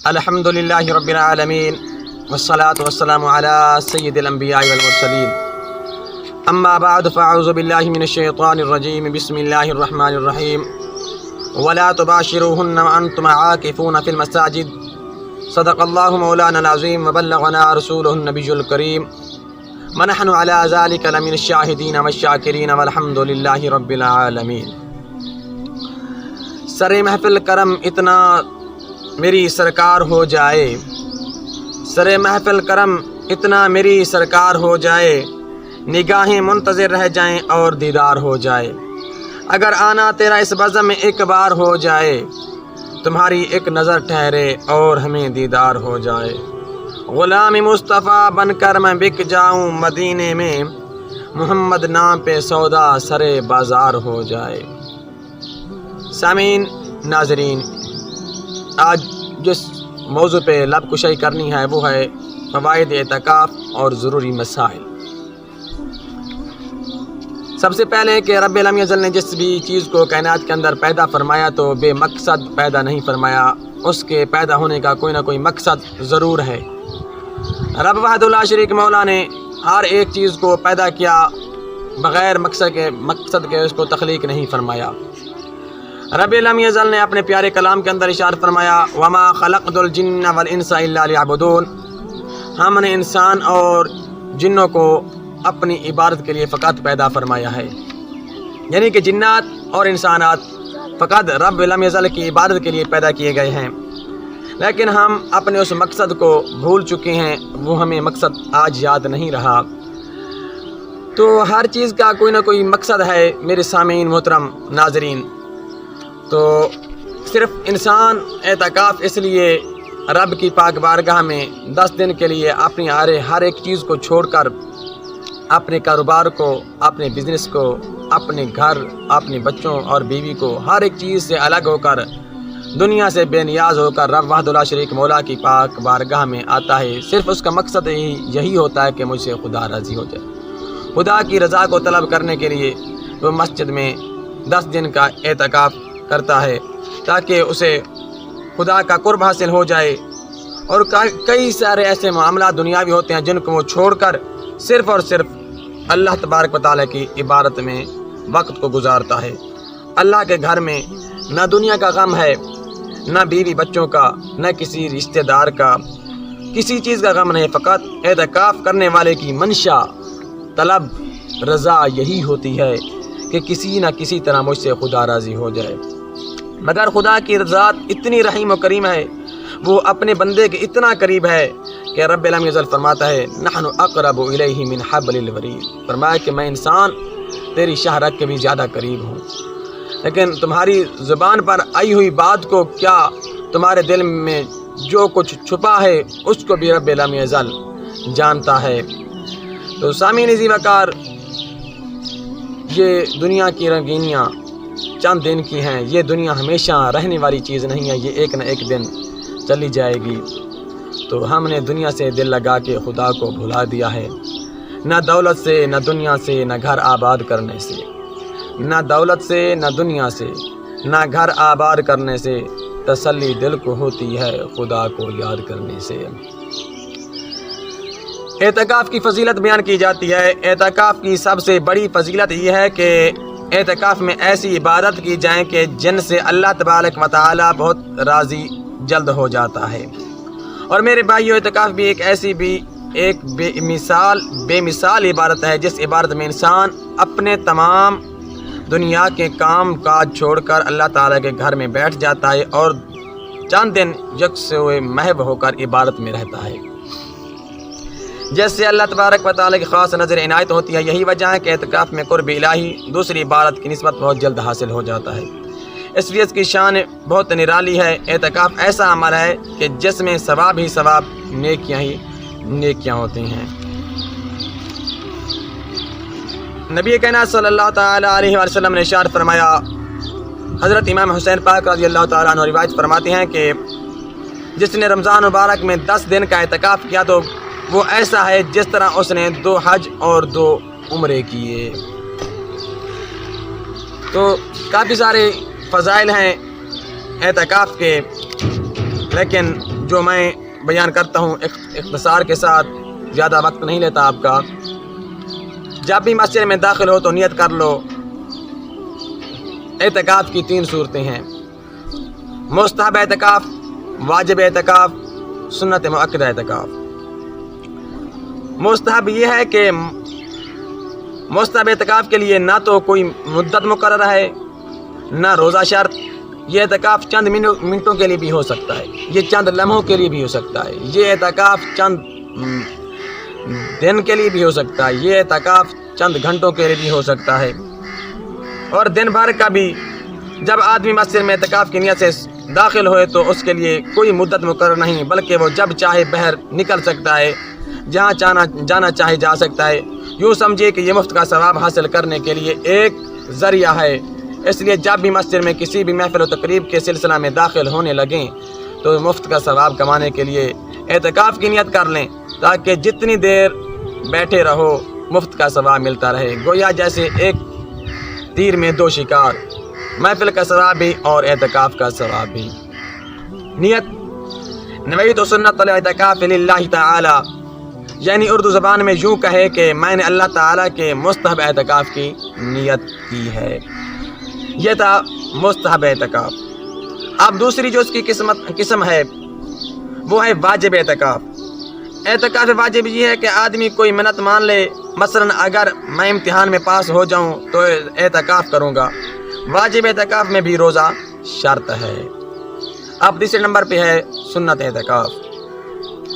الحمدللہ رب العالمین والصلاة والسلام علی سید الانبیاء والمرسلین اما بعد فاعوذ باللہ من الشیطان الرجیم بسم اللہ الرحمن الرحیم ولا تباشروہن وانتم عاکفون فی المساجد صدق اللہ مولانا العظیم وبلغنا رسولہ النبی الکریم ونحن علی ذلک لمن الشاہدین والشاکرین والحمدللہ رب العالمین۔ سر محفل کرم اتنا میری سرکار ہو جائے، سر محفل کرم اتنا میری سرکار ہو جائے، نگاہیں منتظر رہ جائیں اور دیدار ہو جائے۔ اگر آنا تیرا اس بزم میں ایک بار ہو جائے، تمہاری ایک نظر ٹھہرے اور ہمیں دیدار ہو جائے۔ غلام مصطفیٰ بن کر میں بک جاؤں مدینے میں، محمد نام پہ سودا سرے بازار ہو جائے۔ سامعین، ناظرین، آج جس موضوع پہ لب کشائی کرنی ہے وہ ہے فوائد اعتکاف اور ضروری مسائل۔ سب سے پہلے کہ رب لم یزل نے جس بھی چیز کو کائنات کے اندر پیدا فرمایا تو بے مقصد پیدا نہیں فرمایا، اس کے پیدا ہونے کا کوئی نہ کوئی مقصد ضرور ہے۔ رب وحدہ لا شریک مولا نے ہر ایک چیز کو پیدا کیا، بغیر مقصد کے اس کو تخلیق نہیں فرمایا۔ رب لم یزل نے اپنے پیارے کلام کے اندر ارشاد فرمایا وما خلقت الجن والانس الا لیعبدون، ہم نے انسان اور جنوں کو اپنی عبادت کے لیے فقط پیدا فرمایا ہے، یعنی کہ جنات اور انسانات فقط رب لم یزل کی عبادت کے لیے پیدا کیے گئے ہیں، لیکن ہم اپنے اس مقصد کو بھول چکے ہیں، وہ ہمیں مقصد آج یاد نہیں رہا۔ تو ہر چیز کا کوئی نہ کوئی مقصد ہے میرے سامعین محترم ناظرین۔ تو صرف انسان اعتکاف اس لیے رب کی پاک بارگاہ میں 10 دن کے لیے اپنی ہر ایک چیز کو چھوڑ کر، اپنے کاروبار کو، اپنے بزنس کو، اپنے گھر، اپنے بچوں اور بیوی کو، ہر ایک چیز سے الگ ہو کر، دنیا سے بے نیاز ہو کر رب وحدہ لا شریک مولا کی پاک بارگاہ میں آتا ہے، صرف اس کا مقصد یہی ہوتا ہے کہ مجھ سے خدا راضی ہو جائے۔ خدا کی رضا کو طلب کرنے کے لیے وہ مسجد میں 10 دن کا اعتکاف کرتا ہے تاکہ اسے خدا کا قرب حاصل ہو جائے۔ اور کئی سارے ایسے معاملات دنیاوی ہوتے ہیں جن کو وہ چھوڑ کر صرف اور صرف اللہ تبارک و تعالیٰ کی عبادت میں وقت کو گزارتا ہے۔ اللہ کے گھر میں نہ دنیا کا غم ہے، نہ بیوی بچوں کا، نہ کسی رشتہ دار کا، کسی چیز کا غم نہیں، فقط اعتکاف کرنے والے کی منشا، طلب، رضا یہی ہوتی ہے کہ کسی نہ کسی طرح مجھ سے خدا راضی ہو جائے۔ مگر خدا کی ذات اتنی رحیم و کریم ہے، وہ اپنے بندے کے اتنا قریب ہے کہ رب لم یزل فرماتا ہے نحن اقرب الیہ من حبل الورید، فرمایا کہ میں انسان تیری شاہ رگ کے بھی زیادہ قریب ہوں، لیکن تمہاری زبان پر آئی ہوئی بات کو کیا، تمہارے دل میں جو کچھ چھپا ہے اس کو بھی رب لم یزل جانتا ہے۔ تو سامعین عزیز وقار، یہ دنیا کی رنگینیاں چند دن کی ہیں، یہ دنیا ہمیشہ رہنے والی چیز نہیں ہے، یہ ایک نہ ایک دن چلی جائے گی۔ تو ہم نے دنیا سے دل لگا کے خدا کو بھلا دیا ہے، نہ دولت سے، نہ دنیا سے، نہ گھر آباد کرنے سے، نہ دولت سے، نہ دنیا سے، نہ گھر آباد کرنے سے، تسلی دل کو ہوتی ہے خدا کو یاد کرنے سے۔ اعتکاف کی فضیلت بیان کی جاتی ہے۔ اعتکاف کی سب سے بڑی فضیلت یہ ہے کہ اعتکاف میں ایسی عبادت کی جائیں کہ جن سے اللہ تبارک و تعالی بہت راضی جلد ہو جاتا ہے۔ اور میرے بھائیو، اعتکاف بھی ایک بے مثال عبادت ہے، جس عبادت میں انسان اپنے تمام دنیا کے کام کاج چھوڑ کر اللہ تعالیٰ کے گھر میں بیٹھ جاتا ہے اور چند دن یکسوئے محو ہو کر عبادت میں رہتا ہے، جیسے اللہ تبارک و تعالیٰ کی خاص نظر عنایت ہوتی ہے۔ یہی وجہ ہے کہ اعتکاف میں قرب الہی دوسری عبادت کی نسبت بہت جلد حاصل ہو جاتا ہے، اس لیے اس کی شان بہت نرالی ہے۔ اعتکاف ایسا عمل ہے کہ جس میں ثواب ہی ثواب، نیکیاں ہی نیکیاں ہوتی ہیں۔ نبی کائنات صلی اللہ تعالیٰ علیہ وسلم نے ارشاد فرمایا، حضرت امام حسین پاک رضی اللہ تعالیٰ عنہ روایت فرماتے ہیں کہ جس نے رمضان مبارک میں 10 دن کا اعتکاف کیا تو وہ ایسا ہے جس طرح اس نے 2 حج اور 2 عمرے کیے۔ تو کافی سارے فضائل ہیں اعتکاف کے، لیکن جو میں بیان کرتا ہوں اختصار کے ساتھ، زیادہ وقت نہیں لیتا آپ کا۔ جب بھی مسجد میں داخل ہو تو نیت کر لو۔ اعتکاف کی 3 صورتیں ہیں: مستحب اعتکاف، واجب اعتکاف، سنت مؤکدہ اعتکاف۔ مستحب یہ ہے کہ مستحب اعتکاف کے لیے نہ تو کوئی مدت مقرر ہے نہ روزہ شرط۔ یہ اعتکاف چند منٹوں کے لیے بھی ہو سکتا ہے، یہ چند لمحوں کے لیے بھی ہو سکتا ہے، یہ اعتکاف چند دن کے لیے بھی ہو سکتا ہے، یہ اعتکاف چند گھنٹوں کے لیے بھی ہو سکتا ہے، اور دن بھر کا بھی۔ جب آدمی مسجد میں اعتکاف کی نیت سے داخل ہوئے تو اس کے لیے کوئی مدت مقرر نہیں، بلکہ وہ جب چاہے باہر نکل سکتا ہے، جہاں جانا چاہے جا سکتا ہے۔ یوں سمجھے کہ یہ مفت کا ثواب حاصل کرنے کے لیے ایک ذریعہ ہے۔ اس لیے جب بھی مسجد میں کسی بھی محفل و تقریب کے سلسلہ میں داخل ہونے لگیں تو مفت کا ثواب کمانے کے لیے اعتکاف کی نیت کر لیں، تاکہ جتنی دیر بیٹھے رہو مفت کا ثواب ملتا رہے، گویا جیسے ایک تیر میں 2 شکار، محفل کا ثواب بھی اور اعتکاف کا ثواب بھی۔ نیت: نویت سنت الاعتکاف للہ تعالی، یعنی اردو زبان میں یوں کہے کہ میں نے اللہ تعالیٰ کے مستحب اعتکاف کی نیت کی ہے۔ یہ تھا مستحب اعتکاف۔ اب دوسری جو اس کی قسم ہے وہ ہے واجب اعتکاف۔ اعتکاف واجب یہ ہے کہ آدمی کوئی منت مان لے، مثلا اگر میں امتحان میں پاس ہو جاؤں تو اعتکاف کروں گا۔ واجب اعتکاف میں بھی روزہ شرط ہے۔ اب تیسرے نمبر پہ ہے سنت اعتکاف۔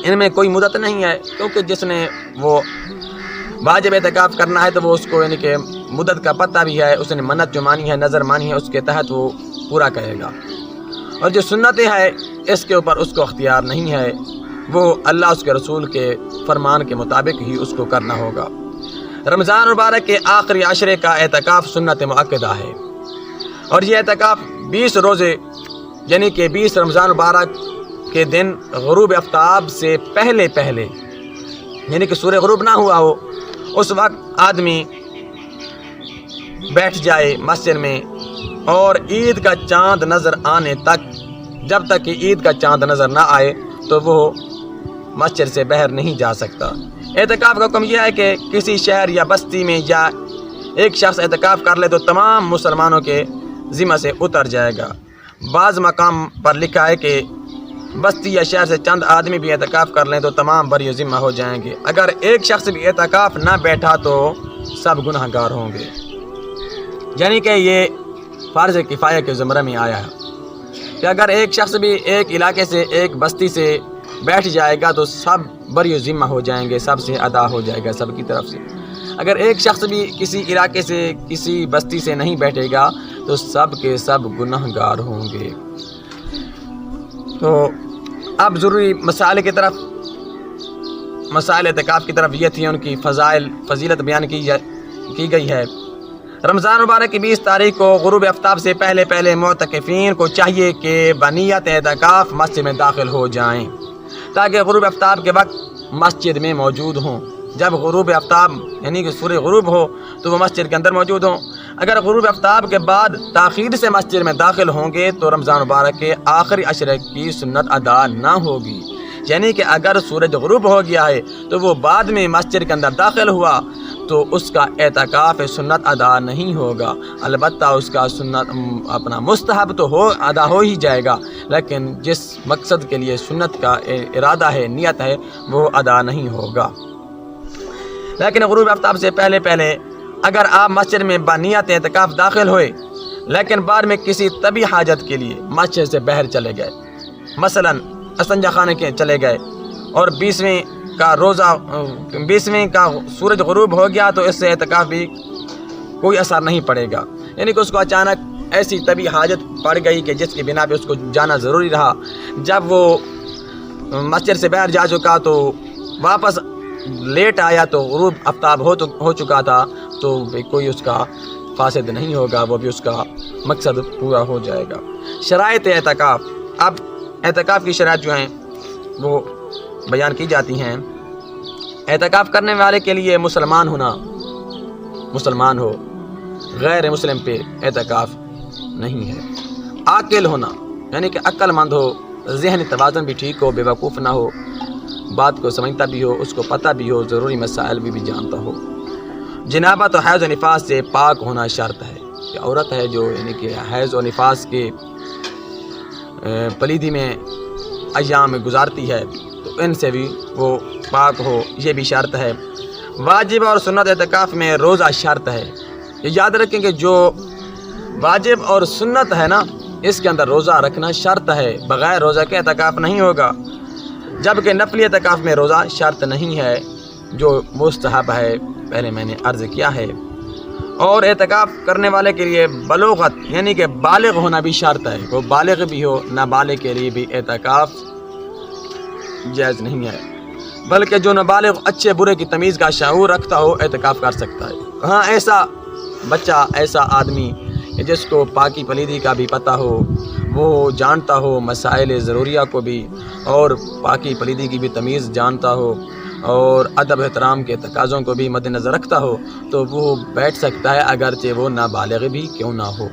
ان میں کوئی مدت نہیں ہے، کیونکہ جس نے وہ واجب اعتکاف کرنا ہے تو وہ اس کو یعنی کہ مدت کا پتہ بھی ہے، اس نے منت جو مانی ہے، نظر مانی ہے، اس کے تحت وہ پورا کرے گا۔ اور جو سنتیں ہے اس کے اوپر اس کو اختیار نہیں ہے، وہ اللہ اس کے رسول کے فرمان کے مطابق ہی اس کو کرنا ہوگا۔ رمضان مبارک کے آخری عشرے کا اعتکاف سنت مؤکدہ ہے، اور یہ اعتکاف 20 روزے یعنی کہ 20 رمضان مبارک کے دن غروب آفتاب سے پہلے یعنی کہ سورج غروب نہ ہوا ہو اس وقت آدمی بیٹھ جائے مسجد میں، اور عید کا چاند نظر آنے تک، جب تک کہ عید کا چاند نظر نہ آئے تو وہ مسجد سے باہر نہیں جا سکتا۔ اعتکاف کا حکم یہ ہے کہ کسی شہر یا بستی میں یا ایک شخص اعتکاف کر لے تو تمام مسلمانوں کے ذمہ سے اتر جائے گا۔ بعض مقام پر لکھا ہے کہ بستی یا شہر سے چند آدمی بھی اعتکاف کر لیں تو تمام بری ذمہ ہو جائیں گے۔ اگر ایک شخص بھی اعتکاف نہ بیٹھا تو سب گناہ گار ہوں گے، یعنی کہ یہ فرض کفایہ کے زمرے میں آیا ہے کہ اگر ایک شخص بھی ایک علاقے سے ایک بستی سے بیٹھ جائے گا تو سب بری ذمہ ہو جائیں گے، سب سے ادا ہو جائے گا، سب کی طرف سے۔ اگر ایک شخص بھی کسی علاقے سے کسی بستی سے نہیں بیٹھے گا تو سب کے سب گناہ گار ہوں گے۔ تو اب ضروری مسائل اعتکاف کی طرف یہ تھی، ان کی فضیلت بیان کی گئی ہے۔ رمضان مبارک کی 20 تاریخ کو غروب آفتاب سے پہلے معتکفین کو چاہیے کہ بنیت اعتکاف مسجد میں داخل ہو جائیں، تاکہ غروب آفتاب کے وقت مسجد میں موجود ہوں۔ جب غروب آفتاب یعنی کہ سورج غروب ہو تو وہ مسجد کے اندر موجود ہوں۔ اگر غروب آفتاب کے بعد تاخیر سے مسجد میں داخل ہوں گے تو رمضان مبارک کے آخری عشرے کی سنت ادا نہ ہوگی، یعنی کہ اگر سورج غروب ہو گیا ہے تو وہ بعد میں مسجد کے اندر داخل ہوا تو اس کا اعتکاف سنت ادا نہیں ہوگا۔ البتہ اس کا سنت اپنا مستحب تو ادا ہو ہی جائے گا، لیکن جس مقصد کے لیے سنت کا ارادہ ہے، نیت ہے، وہ ادا نہیں ہوگا۔ لیکن غروب آفتاب سے پہلے اگر آپ مسجد میں بنیت اعتکاف داخل ہوئے لیکن بعد میں کسی طبی حاجت کے لیے مسجد سے باہر چلے گئے، مثلا استنجا خانے کے چلے گئے، اور 20ویں کا سورج غروب ہو گیا تو اس سے اعتکاف بھی کوئی اثر نہیں پڑے گا، یعنی کہ اس کو اچانک ایسی طبی حاجت پڑ گئی کہ جس کی بنا پہ اس کو جانا ضروری رہا۔ جب وہ مسجد سے باہر جا چکا تو واپس لیٹ آیا تو غروب آفتاب ہو چکا تھا، تو کوئی اس کا فاسد نہیں ہوگا، وہ بھی اس کا مقصد پورا ہو جائے گا۔ شرائط اعتکاف، اب اعتکاف کی شرائط جو ہیں وہ بیان کی جاتی ہیں۔ اعتکاف کرنے والے کے لیے مسلمان ہو، غیر مسلم پہ اعتکاف نہیں ہے۔ عاقل ہونا، یعنی کہ عقل مند ہو، ذہنی توازن بھی ٹھیک ہو، بے وقوف نہ ہو، بات کو سمجھتا بھی ہو، اس کو پتہ بھی ہو، ضروری مسائل بھی جانتا ہو۔ جنابت و حیض و نفاس سے پاک ہونا شرط ہے کہ عورت ہے جو یعنی کہ حیض و نفاس کے پلیدی میں ایام گزارتی ہے تو ان سے بھی وہ پاک ہو، یہ بھی شرط ہے۔ واجب اور سنت اعتکاف میں روزہ شرط ہے۔ یہ یاد رکھیں کہ جو واجب اور سنت ہے نا، اس کے اندر روزہ رکھنا شرط ہے، بغیر روزہ کے اعتکاف نہیں ہوگا، جبکہ نفلی اعتکاف میں روزہ شرط نہیں ہے، جو مستحب ہے، پہلے میں نے عرض کیا ہے۔ اور اعتکاف کرنے والے کے لیے بلوغت یعنی کہ بالغ ہونا بھی شرط ہے، وہ بالغ بھی ہو، نابالغ کے لیے بھی اعتکاف جائز نہیں ہے، بلکہ جو نابالغ اچھے برے کی تمیز کا شعور رکھتا ہو اعتکاف کر سکتا ہے۔ ہاں ایسا بچہ، ایسا آدمی جس کو پاکی پلیدی کا بھی پتہ ہو، وہ جانتا ہو مسائل ضروریہ کو بھی، اور پاکی پلیدی کی بھی تمیز جانتا ہو، اور ادب احترام کے تقاضوں کو بھی مد نظر رکھتا ہو، تو وہ بیٹھ سکتا ہے اگرچہ وہ نابالغ بھی کیوں نہ ہو۔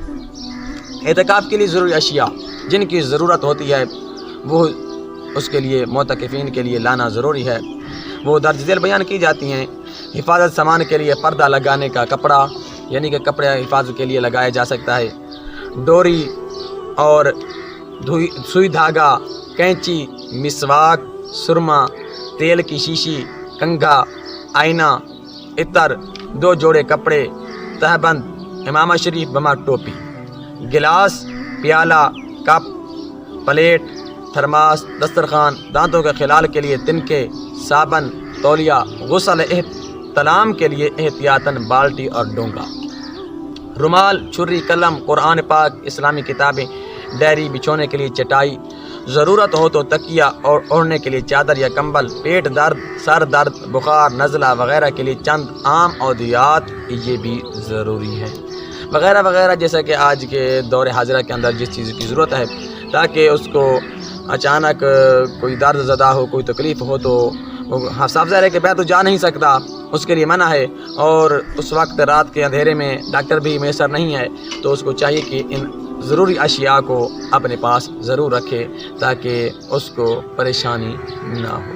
اعتکاف کے لیے ضروری اشیاء جن کی ضرورت ہوتی ہے وہ اس کے لیے معتکفین کے لیے لانا ضروری ہے، وہ درج ذیل بیان کی جاتی ہیں۔ حفاظت سامان کے لیے پردہ لگانے کا کپڑا یعنی کہ کپڑے حفاظت کے لیے لگایا جا سکتا ہے، ڈوری اور سوئی دھاگا، کینچی، مسواک، سرما، تیل کی شیشی، کنگھا، آئینہ، عطر، 2 جوڑے کپڑے، تہبند، امامہ شریف بما ٹوپی، گلاس، پیالہ، کپ، پلیٹ، تھرماس، دسترخوان، دانتوں کے خلال کے لیے تنکے، صابن، تولیہ، غسل احتلام کے لیے احتیاطاً بالٹی اور ڈونگا، رومال، چھری، قلم، قرآن پاک، اسلامی کتابیں، ڈائری، بچھونے کے لیے چٹائی، ضرورت ہو تو تکیہ اور اوڑھنے کے لیے چادر یا کمبل، پیٹ درد، سر درد، بخار، نزلہ وغیرہ کے لیے چند عام ادویات یہ بھی ضروری ہے، وغیرہ وغیرہ، جیسا کہ آج کے دور حاضرہ کے اندر جس چیز کی ضرورت ہے تاکہ اس کو اچانک کوئی درد زدہ ہو، کوئی تکلیف ہو تو صاف ظاہر ہے کہ بیت تو جا نہیں سکتا، اس کے لیے منع ہے، اور اس وقت رات کے اندھیرے میں ڈاکٹر بھی میسر نہیں ہے، تو اس کو چاہیے کہ ان ضروری اشیاء کو اپنے پاس ضرور رکھے تاکہ اس کو پریشانی نہ ہو۔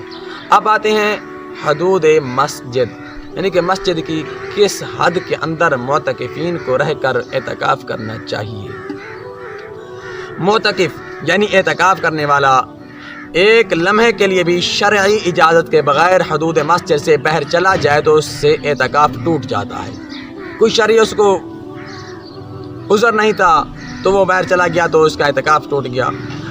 اب آتے ہیں حدود مسجد، یعنی کہ مسجد کی کس حد کے اندر معتکفین کو رہ کر اعتکاف کرنا چاہیے۔ معتکف یعنی اعتکاف کرنے والا ایک لمحے کے لیے بھی شرعی اجازت کے بغیر حدود مسجد سے باہر چلا جائے تو اس سے اعتکاف ٹوٹ جاتا ہے۔ کوئی شرعی اس کو عذر نہیں تھا تو وہ باہر چلا گیا تو اس کا اعتکاف ٹوٹ گیا۔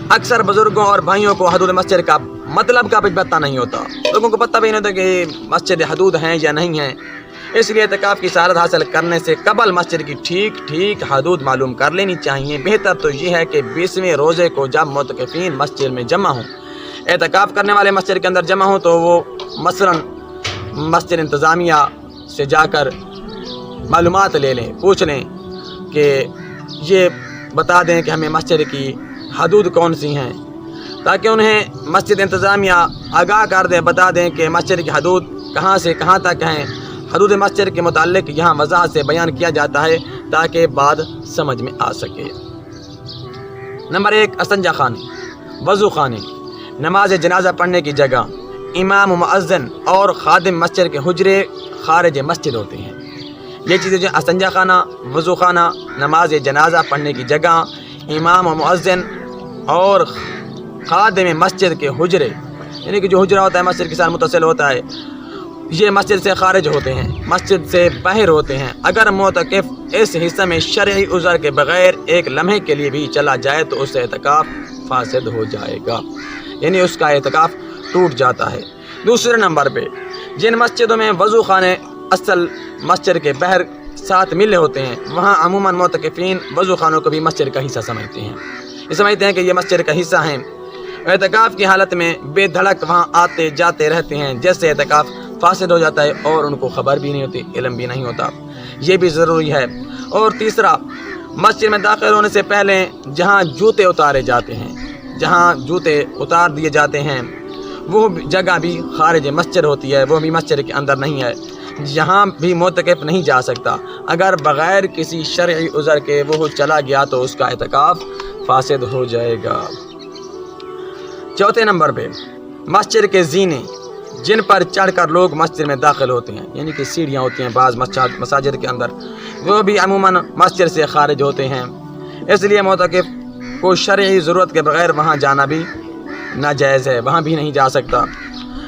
اکثر بزرگوں اور بھائیوں کو حدود مسجد کا مطلب کا بھی پتہ نہیں ہوتا، لوگوں کو پتہ بھی نہیں ہوتا کہ مسجد حدود ہیں یا نہیں ہیں، اس لیے اعتکاف کی سعادت حاصل کرنے سے قبل مسجد کی ٹھیک حدود معلوم کر لینی چاہیے۔ بہتر تو یہ ہے کہ 20ویں روزے کو جب معتکفین مسجد میں جمع ہوں، اعتکاف کرنے والے مسجد کے اندر جمع ہوں، تو وہ مثلاً مسجد انتظامیہ سے جا کر معلومات لے لیں، پوچھ لیں کہ یہ بتا دیں کہ ہمیں مسجد کی حدود کون سی ہیں، تاکہ انہیں مسجد انتظامیہ آگاہ کر دیں، بتا دیں کہ مسجد کی حدود کہاں سے کہاں تک ہیں۔ حدود مسجد کے متعلق یہاں وضاحت سے بیان کیا جاتا ہے تاکہ بات سمجھ میں آ سکے۔ نمبر 1، استنجا خانے، وضو خانے، نماز جنازہ پڑھنے کی جگہ، امام و مؤذن اور خادم مسجد کے حجرے خارج مسجد ہوتے ہیں۔ یہ چیزیں جو استنجا خانہ، وضو خانہ، نماز جنازہ پڑھنے کی جگہ، امام و مؤذن اور خادم مسجد کے حجرے، یعنی کہ جو حجرہ ہوتا ہے مسجد کے ساتھ متصل ہوتا ہے، یہ مسجد سے خارج ہوتے ہیں، مسجد سے باہر ہوتے ہیں۔ اگر معتکف اس حصہ میں شرعی عذر کے بغیر ایک لمحے کے لیے بھی چلا جائے تو اس سے اعتکاف فاسد ہو جائے گا، یعنی اس کا اعتکاف ٹوٹ جاتا ہے۔ دوسرے نمبر پہ جن مسجدوں میں وضو خانے اصل مسجد کے باہر ساتھ ملے ہوتے ہیں، وہاں عموماً معتکفین وضو خانوں کو بھی مسجد کا حصہ سمجھتے ہیں، یہ سمجھتے ہیں کہ یہ مسجد کا حصہ ہیں۔ اعتکاف کی حالت میں بے دھڑک وہاں آتے جاتے رہتے ہیں، جس سے اعتکاف فاسد ہو جاتا ہے اور ان کو خبر بھی نہیں ہوتی، علم بھی نہیں ہوتا، یہ بھی ضروری ہے۔ اور تیسرا، مسجد میں داخل ہونے سے پہلے جہاں جوتے اتارے جاتے ہیں، جہاں جوتے اتار دیے جاتے ہیں، وہ جگہ بھی خارج مسجد ہوتی ہے، وہ بھی مسجد کے اندر نہیں ہے، یہاں بھی معتکف نہیں جا سکتا۔ اگر بغیر کسی شرعی عذر کے وہ چلا گیا تو اس کا اعتکاف فاسد ہو جائے گا۔ چوتھے نمبر پہ مسجد کے زینے جن پر چڑھ کر لوگ مسجد میں داخل ہوتے ہیں، یعنی کہ سیڑھیاں ہوتی ہیں بعض مساجد کے اندر، وہ بھی عموماً مسجد سے خارج ہوتے ہیں، اس لیے معتکف کو شرعی ضرورت کے بغیر وہاں جانا بھی ناجائز ہے، وہاں بھی نہیں جا سکتا۔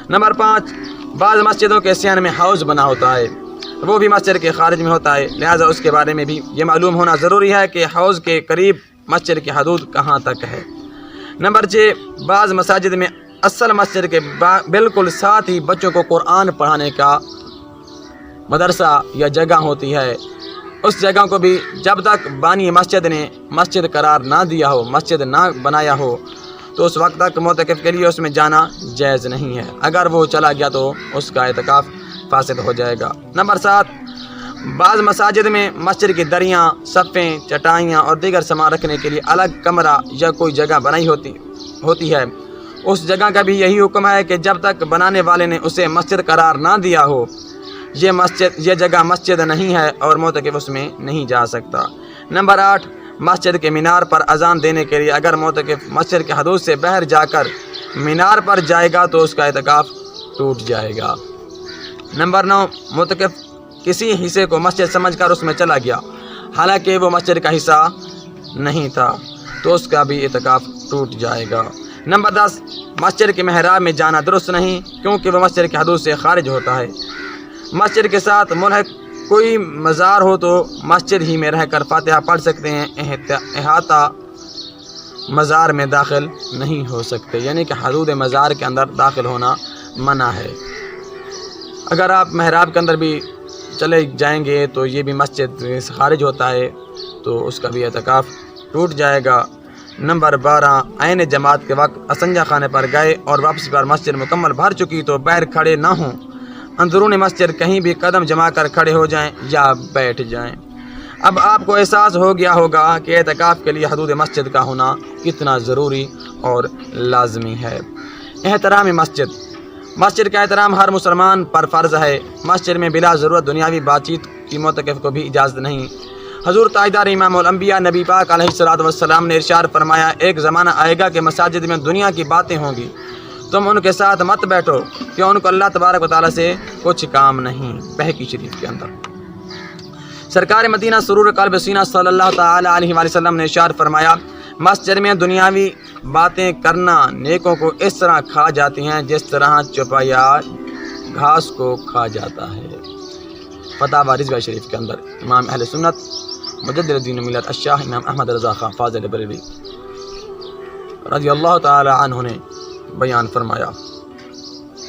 نمبر 5، بعض مسجدوں کے صحن میں حوض بنا ہوتا ہے، وہ بھی مسجد کے خارج میں ہوتا ہے، لہٰذا اس کے بارے میں بھی یہ معلوم ہونا ضروری ہے کہ حوض کے قریب مسجد کی حدود کہاں تک ہے۔ نمبر 6، بعض مساجد میں اصل مسجد کے بالکل ساتھ ہی بچوں کو قرآن پڑھانے کا مدرسہ یا جگہ ہوتی ہے، اس جگہ کو بھی جب تک بانی مسجد نے مسجد قرار نہ دیا ہو، مسجد نہ بنایا ہو، تو اس وقت تک معتکف کے لیے اس میں جانا جائز نہیں ہے، اگر وہ چلا گیا تو اس کا اعتکاف فاسد ہو جائے گا۔ نمبر 7، بعض مساجد میں مسجد کی دریاں، صفیں، چٹائیاں اور دیگر سامان رکھنے کے لیے الگ کمرہ یا کوئی جگہ بنائی ہوتی ہے، اس جگہ کا بھی یہی حکم ہے کہ جب تک بنانے والے نے اسے مسجد قرار نہ دیا ہو، یہ جگہ مسجد نہیں ہے اور معتکف اس میں نہیں جا سکتا۔ نمبر 8، مسجد کے مینار پر اذان دینے کے لیے اگر معتکف مسجد کے حدود سے باہر جا کر مینار پر جائے گا تو اس کا اعتکاف ٹوٹ جائے گا۔ نمبر 9، معتکف کسی حصے کو مسجد سمجھ کر اس میں چلا گیا، حالانکہ وہ مسجد کا حصہ نہیں تھا، تو اس کا بھی اعتکاف ٹوٹ جائے گا۔ نمبر 10، مسجد کے محراب میں جانا درست نہیں، کیونکہ وہ مسجد کے حدود سے خارج ہوتا ہے۔ مسجد کے ساتھ ملحق کوئی مزار ہو تو مسجد ہی میں رہ کر فاتحہ پڑھ سکتے ہیں، احاطہ مزار میں داخل نہیں ہو سکتے، یعنی کہ حدود مزار کے اندر داخل ہونا منع ہے۔ اگر آپ محراب کے اندر بھی چلے جائیں گے تو یہ بھی مسجد سے خارج ہوتا ہے، تو اس کا بھی اعتکاف ٹوٹ جائے گا۔ نمبر 12، عین جماعت کے وقت اسنجا خانے پر گئے اور واپسی پر مسجد مکمل بھر چکی تو باہر کھڑے نہ ہوں، اندرون مسجد کہیں بھی قدم جما کر کھڑے ہو جائیں یا بیٹھ جائیں۔ اب آپ کو احساس ہو گیا ہوگا کہ اعتکاف کے لیے حدود مسجد کا ہونا کتنا ضروری اور لازمی ہے۔ احترام مسجد کا احترام ہر مسلمان پر فرض ہے۔ مسجد میں بلا ضرورت دنیاوی بات چیت کی معتکف کو بھی اجازت نہیں۔ حضور تاجدار امام الانبیاء نبی پاک علیہ الصلوۃ والسلام نے ارشاد فرمایا، ایک زمانہ آئے گا کہ مساجد میں دنیا کی باتیں ہوں گی، تم ان کے ساتھ مت بیٹھو کہ ان کو اللہ تبارک و تعالیٰ سے کچھ کام نہیں۔ بہقی شریف کے اندر سرکار مدینہ سرور قلب سینہ صلی اللہ تعالیٰ علیہ وآلہ وسلم نے ارشاد فرمایا، مسجد میں دنیاوی باتیں کرنا نیکوں کو اس طرح کھا جاتی ہیں جس طرح چوپایا گھاس کو کھا جاتا ہے۔ فتاوی رضویہ شریف کے اندر امام اہل سنت مجدد دین ملت الشاہ امام احمد رضا خان فاضل بریلوی رضی اللہ تعالی عنہ نے بیان فرمایا،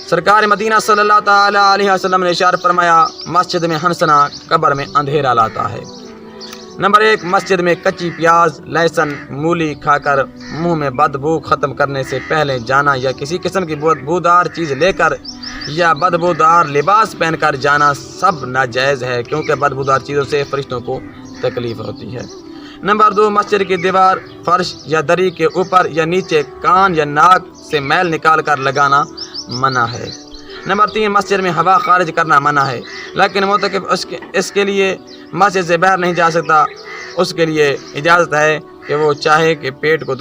سرکار مدینہ صلی اللہ تعالی علیہ وسلم نے ارشاد فرمایا، مسجد میں ہنسنا قبر میں اندھیرا لاتا ہے۔ نمبر 1، مسجد میں کچی پیاز، لہسن، مولی کھا کر منہ میں بدبو ختم کرنے سے پہلے جانا یا کسی قسم کی بدبودار چیز لے کر یا بدبودار لباس پہن کر جانا سب ناجائز ہے، کیونکہ بدبودار چیزوں سے فرشتوں کو تکلیف ہوتی ہے۔ نمبر 2، مسجد کی دیوار، فرش یا دری کے اوپر یا نیچے کان یا ناک سے میل نکال کر لگانا منع ہے۔ نمبر 3، مسجد میں ہوا خارج کرنا منع ہے، لیکن معتکف اس کے لیے مسجد سے باہر نہیں جا سکتا، اس کے لیے اجازت ہے کہ وہ چاہے کہ پیٹ کو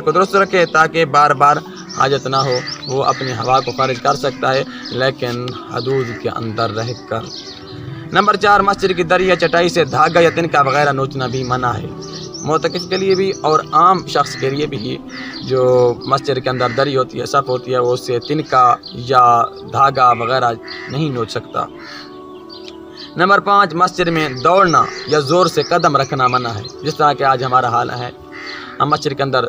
درست رکھے تاکہ بار بار حاجت نہ ہو، وہ اپنی ہوا کو خارج کر سکتا ہے لیکن حدود کے اندر رہ کر۔ نمبر 4، مسجد کی دری یا چٹائی سے دھاگا یا تنکا وغیرہ نوچنا بھی منع ہے، معتکف کے لیے بھی اور عام شخص کے لیے بھی۔ جو مسجد کے اندر دری ہوتی ہے، صف ہوتی ہے، وہ اس سے تنکا یا دھاگا وغیرہ نہیں نوچ سکتا۔ نمبر 5، مسجد میں دوڑنا یا زور سے قدم رکھنا منع ہے، جس طرح کہ آج ہمارا حال ہے، ہم مسجد کے اندر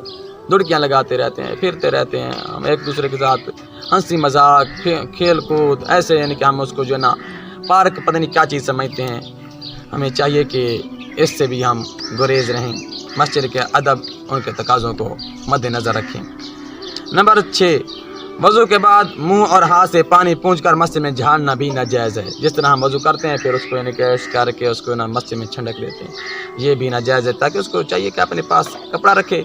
دڑکیاں لگاتے رہتے ہیں، پھرتے رہتے ہیں، ہم ایک دوسرے کے ساتھ ہنسی مذاق، کھیل کود ایسے، یعنی کہ ہم اس کو جو ہے نا پارک پتہ نہیں کیا چیز سمجھتے ہیں۔ ہمیں چاہیے کہ اس سے بھی ہم گریز رہیں، مسجد کے ادب ان کے تقاضوں کو مد نظر رکھیں۔ نمبر 6، وضو کے بعد منہ اور ہاتھ سے پانی پونچھ کر مسجد میں جھاڑنا بھی ناجائز ہے، جس طرح ہم وضو کرتے ہیں پھر اس کو یعنی کہ کر کے اس کو مسجد میں چھنڈک لیتے ہیں، یہ بھی ناجائز ہے، تاکہ اس کو چاہیے کہ اپنے پاس کپڑا رکھے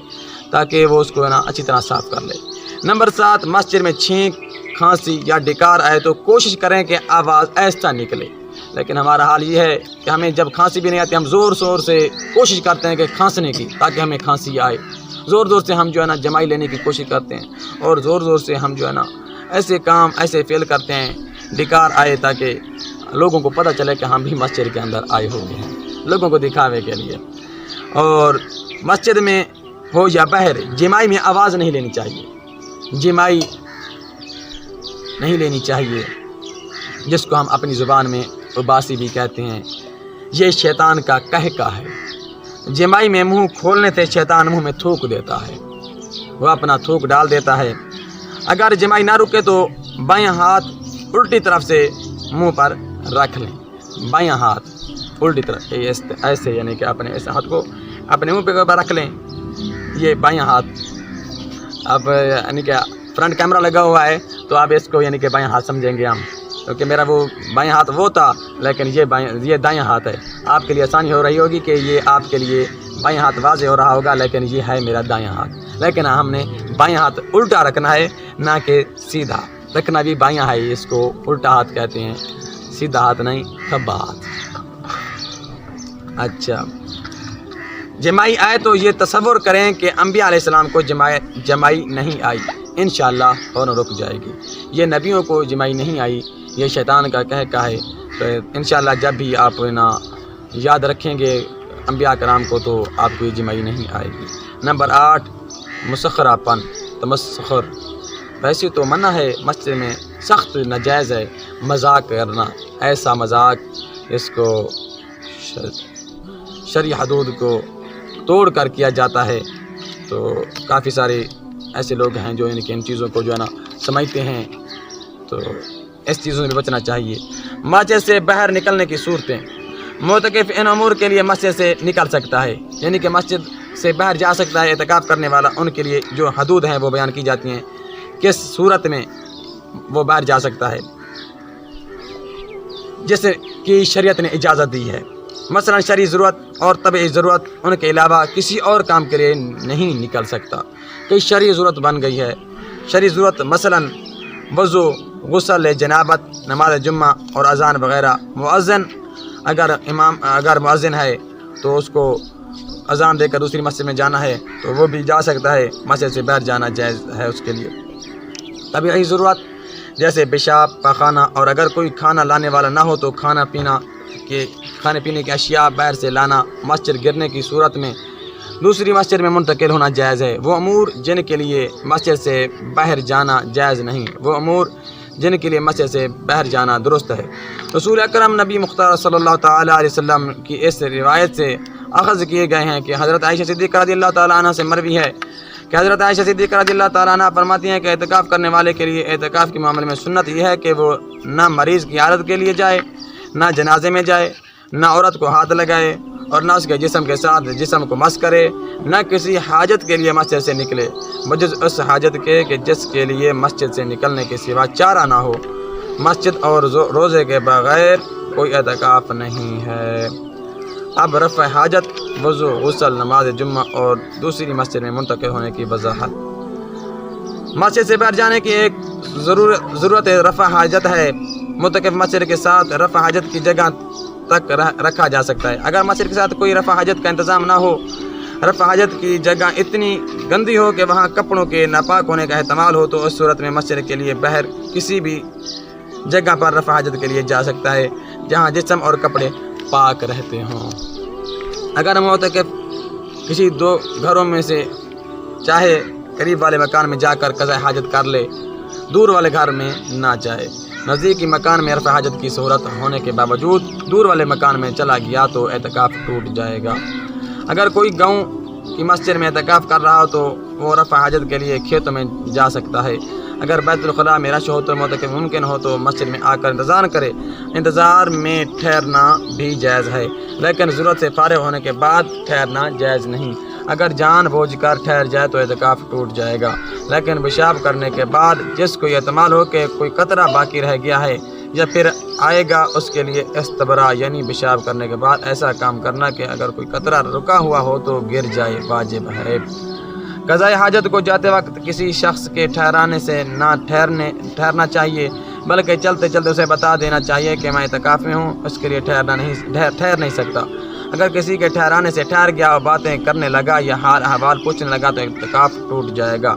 تاکہ وہ اس کو اچھی طرح صاف کر لے۔ نمبر 7، مسجد میں چھینک، کھانسی یا ڈکار آئے تو کوشش کریں کہ آواز ایسا نکلے، لیکن ہمارا حال یہ ہے کہ ہمیں جب کھانسی بھی نہیں آتی ہم زور شور سے کوشش کرتے ہیں کہ کھانسنے کی، تاکہ ہمیں کھانسی آئے، زور زور سے ہم جو ہے نا جمائی لینے کی کوشش کرتے ہیں اور زور زور سے ہم جو ہے نا ایسے کام ایسے فعل کرتے ہیں ڈکار آئے تاکہ لوگوں کو پتہ چلے کہ ہم بھی مسجد کے اندر آئے ہوئے ہیں لوگوں کو دکھاوے کے لیے۔ اور مسجد میں ہو یا باہر جمائی میں آواز نہیں لینی چاہیے، جمائی نہیں لینی چاہیے، جس کو ہم اپنی زبان میں اباسی بھی کہتے ہیں۔ یہ شیطان کا کہکا ہے۔ جمائی میں منہ کھولنے سے شیطان منہ میں تھوک دیتا ہے، وہ اپنا تھوک ڈال دیتا ہے۔ اگر جمائی نہ رکے تو بائیں ہاتھ الٹی طرف سے منہ پر رکھ لیں، بائیں ہاتھ الٹی طرف ایسے یعنی کہ اپنے اس ہاتھ کو اپنے منہ پہ رکھ لیں، یہ بائیں ہاتھ۔ اب یعنی کہ فرنٹ کیمرہ لگا ہوا ہے تو آپ اس کو یعنی کہ بائیں ہاتھ سمجھیں گے ہم، کیونکہ میرا وہ بائیں ہاتھ وہ تھا لیکن یہ دائیں ہاتھ ہے۔ آپ کے لیے آسانی ہو رہی ہوگی کہ یہ آپ کے لیے بائیں ہاتھ واضح ہو رہا ہوگا، لیکن یہ ہے میرا دائیں ہاتھ، لیکن ہم نے بائیں ہاتھ الٹا رکھنا ہے نہ کہ سیدھا رکھنا بھی بائیں ہے، اس کو الٹا ہاتھ کہتے ہیں، سیدھا ہاتھ نہیں، کھبا ہاتھ۔ اچھا، جمائی آئے تو یہ تصور کریں کہ انبیاء علیہ السلام کو جمائی نہیں آئی، انشاءاللہ فوراً رک جائے گی۔ یہ نبیوں کو جمائی نہیں آئی، یہ شیطان کا کہکا ہے۔ تو انشاءاللہ جب بھی آپ نا یاد رکھیں گے انبیاء کرام کو تو آپ کو یہ جمائی نہیں آئے گی۔ نمبر 8، مسخرہ پن، تمسخر۔ ویسے تو منع ہے، مسجد میں سخت ناجائز ہے مذاق کرنا، ایسا مذاق اس کو شرعی حدود کو توڑ کر کیا جاتا ہے۔ تو کافی سارے ایسے لوگ ہیں جو ان چیزوں کو جو ہے نا سمجھتے ہیں، تو اس چیزوں سے بچنا چاہیے۔ مسجد سے باہر نکلنے کی صورتیں، معتکف ان امور کے لیے مسجد سے نکل سکتا ہے، یعنی کہ مسجد سے باہر جا سکتا ہے اعتکاف کرنے والا، ان کے لیے جو حدود ہیں وہ بیان کی جاتی ہیں، کس صورت میں وہ باہر جا سکتا ہے جس کی شریعت نے اجازت دی ہے۔ مثلا شرعی ضرورت اور طبعی ضرورت، ان کے علاوہ کسی اور کام کے لیے نہیں نکل سکتا۔ کوئی شرعی ضرورت بن گئی ہے، شرعی ضرورت مثلا وضو، غسل جنابت، نماز جمعہ اور اذان وغیرہ۔ مؤذن اگر مؤذن ہے تو اس کو اذان دے کر دوسری مسجد میں جانا ہے تو وہ بھی جا سکتا ہے، مسجد سے باہر جانا جائز ہے اس کے لیے۔ طبعی ضرورت جیسے پیشاب، پاخانہ، اور اگر کوئی کھانا لانے والا نہ ہو تو کھانے پینے کی اشیاء باہر سے لانا۔ مسجد گرنے کی صورت میں دوسری مسجد میں منتقل ہونا جائز ہے۔ وہ امور جن کے لیے مسجد سے باہر جانا جائز نہیں، وہ امور جن کے لیے مسجد سے باہر جانا درست ہے۔ رسول اکرم نبی مختار صلی اللہ تعالیٰ علیہ وسلم کی اس روایت سے اخذ کیے گئے ہیں کہ حضرت عائشہ صدیقہ رضی اللہ تعالیٰ عنہ سے مروی ہے کہ حضرت عائشہ صدیقہ رضی اللہ تعالیٰ عنہ فرماتی ہیں کہ اعتکاف کرنے والے کے لیے اعتکاف کے معاملے میں سنت یہ ہے کہ وہ نہ مریض کی عادت کے لیے جائے، نہ جنازے میں جائے، نہ عورت کو ہاتھ لگائے، اور نہ اس کے جسم کے ساتھ جسم کو مس کرے، نہ کسی حاجت کے لیے مسجد سے نکلے بجز اس حاجت کے کہ جس کے لیے مسجد سے نکلنے کے سوا چارہ نہ ہو۔ مسجد اور روزے کے بغیر کوئی اعتکاف نہیں ہے۔ اب رفع حاجت، وضو، غسل، نماز جمعہ اور دوسری مسجد میں منتقل ہونے کی وضاحت۔ مسجد سے باہر جانے کی ایک ضرورت رفع حاجت ہے۔ متکف مسجد کے ساتھ رفع حاجت کی جگہ تک رکھا جا سکتا ہے۔ اگر مسجد کے ساتھ کوئی رفع حاجت کا انتظام نہ ہو، رفع حاجت کی جگہ اتنی گندی ہو کہ وہاں کپڑوں کے ناپاک ہونے کا احتمال ہو، تو اس صورت میں مسجد کے لیے باہر کسی بھی جگہ پر رفع حاجت کے لیے جا سکتا ہے جہاں جسم اور کپڑے پاک رہتے ہوں۔ اگر معتکف کسی دو گھروں میں سے چاہے قریب والے مکان میں جا کر قضاء حاجت کر لے، دور والے گھر میں نہ جائے۔ نزدیکی مکان میں رفع حاجت کی سہولت ہونے کے باوجود دور والے مکان میں چلا گیا تو اعتکاف ٹوٹ جائے گا۔ اگر کوئی گاؤں کی مسجد میں اعتکاف کر رہا ہو تو وہ رفع حاجت کے لیے کھیتوں میں جا سکتا ہے۔ اگر بیت الخلاء میں رش ہو تو معتکف ممکن ہو تو مسجد میں آ کر انتظار کرے۔ انتظار میں ٹھہرنا بھی جائز ہے، لیکن ضرورت سے فارغ ہونے کے بعد ٹھہرنا جائز نہیں۔ اگر جان بوجھ کر ٹھہر جائے تو اعتکاف ٹوٹ جائے گا، لیکن پیشاب کرنے کے بعد جس کو یہ احتمال ہو کہ کوئی قطرہ باقی رہ گیا ہے یا پھر آئے گا، اس کے لیے استبرا یعنی پیشاب کرنے کے بعد ایسا کام کرنا کہ اگر کوئی قطرہ رکا ہوا ہو تو گر جائے، واجب ہے۔ قضاء حاجت کو جاتے وقت کسی شخص کے ٹھہرانے سے نہ ٹھہرنا چاہیے، بلکہ چلتے چلتے اسے بتا دینا چاہیے کہ میں اعتکاف میں ہوں، اس کے لیے ٹھہر نہیں سکتا۔ اگر کسی کے ٹھہرانے سے ٹھہر گیا اور باتیں کرنے لگا یا حال احوال پوچھنے لگا تو اعتکاف ٹوٹ جائے گا۔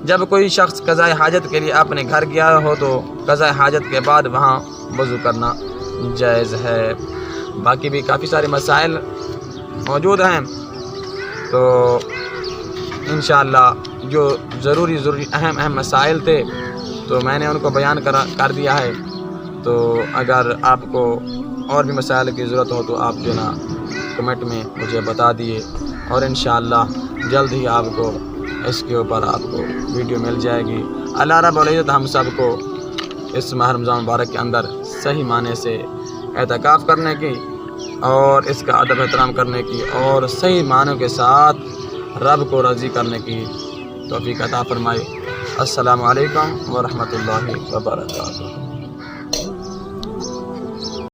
جب کوئی شخص قضاء حاجت کے لیے اپنے گھر گیا ہو تو قضاء حاجت کے بعد وہاں وضو کرنا جائز ہے۔ باقی بھی کافی سارے مسائل موجود ہیں، تو انشاءاللہ جو ضروری اہم مسائل تھے تو میں نے ان کو بیان کر دیا ہے۔ تو اگر آپ کو اور بھی مسائل کی ضرورت ہو تو آپ جو نا کمنٹ میں مجھے بتا دیے، اور انشاءاللہ جلد ہی آپ کو اس کے اوپر آپ کو ویڈیو مل جائے گی۔ اللہ رب العزت ہم سب کو اس ماہ رمضان مبارک کے اندر صحیح معنی سے اعتکاف کرنے کی اور اس کا ادب احترام کرنے کی اور صحیح معنوں کے ساتھ رب کو راضی کرنے کی توفیق عطا فرمائے۔ السلام علیکم ورحمۃ اللہ وبرکاتہ۔